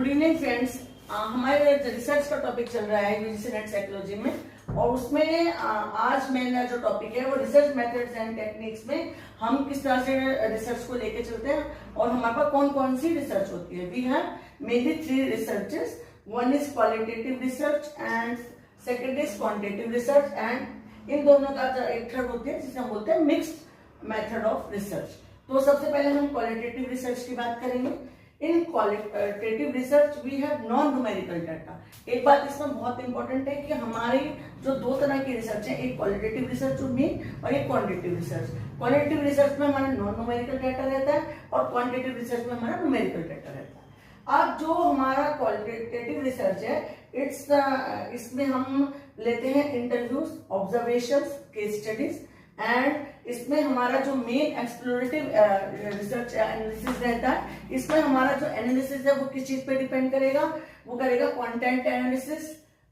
Good evening friends. हमारे research का topic चल रहा है यूजीसी नेट साइकोलॉजी में, और उसमें आज मेरा जो टॉपिक है वो रिसर्च मेथड्स एंड टेक्निक्स में हम किस तरह से रिसर्च को लेके चलते हैं और हमारे पास कौन कौन सी रिसर्च होती है। We have mainly 3 researches. One is qualitative research and second is quantitative research, and इन दोनों का एक थर्ड होती है जिसे हम बोलते हैं मिक्स्ड मेथड ऑफ रिसर्च। तो सबसे पहले हम क्वालिटेटिव रिसर्च की बात करेंगे। In qualitative research we have non numerical data. एक बात इसमें बहुत इंपॉर्टेंट है कि हमारी जो 2 तरह की रिसर्च है, एक क्वालिटेटिव रिसर्च में और एक क्वांटिटेटिव रिसर्च। क्वालिटेटिव रिसर्च में हमारा नॉन न्यूमेरिकल डाटा रहता है और क्वांटिटेटिव रिसर्च में हमारा न्यूमेरिकल डाटा रहता है। अब जो हमारा क्वालिटेटिव रिसर्च है, इसमें हम लेते हैं interviews, observations, case studies, and इसमें हमारा जो मेन एक्सप्लोरेटिव रिसर्च एनालिसिस रहता है, इसमें हमारा जो एनालिसिस है वो किस चीज पे डिपेंड करेगा, वो करेगा content analysis,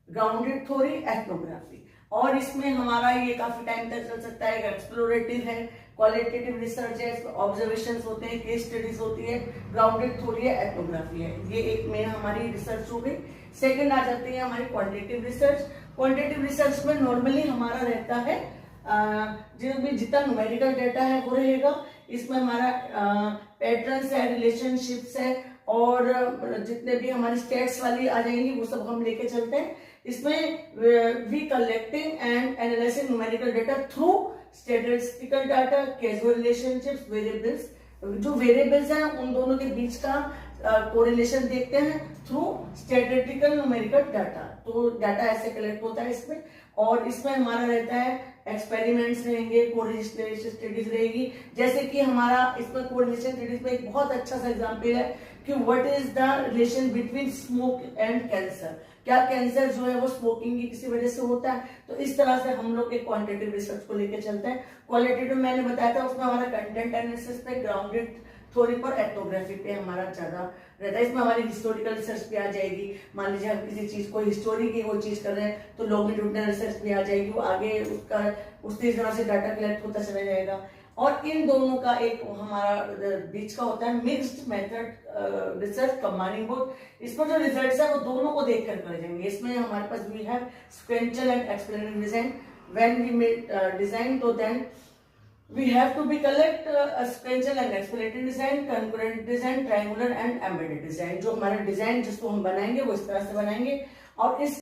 grounded theory, ethnography. और इसमें हमारा ये काफी टाइम तक चल सकता है। एक्सप्लोरेटिव है, क्वालिटेटिव रिसर्च है, इसमें ऑब्जर्वेशंस होते हैं, केस स्टडीज होती है, ग्राउंडेड थ्योरी है, एथनोग्राफी है। ये एक मेन हमारी रिसर्च हो गई। सेकेंड आ जाती है हमारी क्वांटिटेटिव रिसर्च। क्वांटिटेटिव रिसर्च में नॉर्मली हमारा रहता है जो भी जितना न्यूमेरिकल डाटा है वो रहेगा। इसमें हमारा पैटर्न्स है, रिलेशनशिप्स है, और जितने भी हमारी स्टेट्स वाली आ जाएंगी वो सब हम लेके चलते हैं। इसमें we collecting and analysing numerical data through statistical data, casual relationships, variables. जो वेरिएबल्स हैं उन दोनों के बीच का कोरिलेशन देखते हैं थ्रू स्टैटिस्टिकल न्यूमेरिकल डाटा। तो डाटा ऐसे कलेक्ट होता है इसमें, और इसमें हमारा रहता है एक्सपेरिमेंट्स रहेंगे, कोरिलेशन स्टडीज रहेगी। जैसे कि हमारा इसमें कोरिलेशन स्टडीज में एक बहुत अच्छा सा एग्जांपल है कि what is the relation between smoke and cancer. क्या कैंसर जो है वो स्मोकिंग की किसी वजह से होता है? तो इस तरह से हम लोग एक क्वांटिटेटिव रिसर्च को लेकर चलते हैं। क्वालिटेटिव मैंने बताया था, उसमें हमारा कंटेंट एनालिसिस पे, ग्राउंडेड थ्योरी पर, एथनोग्राफी पे हमारा ज्यादा रहता है। इसमें हमारी हिस्टोरिकल रिसर्च भी आ जाएगी। मान लीजिए हम किसी चीज को हिस्टोरी की वो चीज कर रहे हैं तो लॉन्गिट्यूडिनल रिसर्च भी आ जाएगी। वो आगे उसका उसी तरह से डाटा कलेक्ट होता चला जाएगा। और इन दोनों का एक हमारा बीच का होता है mixed method research, combining both. इसमें जो रिजल्ट्स है वो दोनों को देखकर कर जाएंगे। इसमें हमारे पास we have sequential and explanatory design. When we make design, तो then we have to be collect a sequential and explanatory design, concurrent design, triangular and embedded design। जो हमारा डिजाइन जिसको हम बनाएंगे वो इस तरह से बनाएंगे, और इस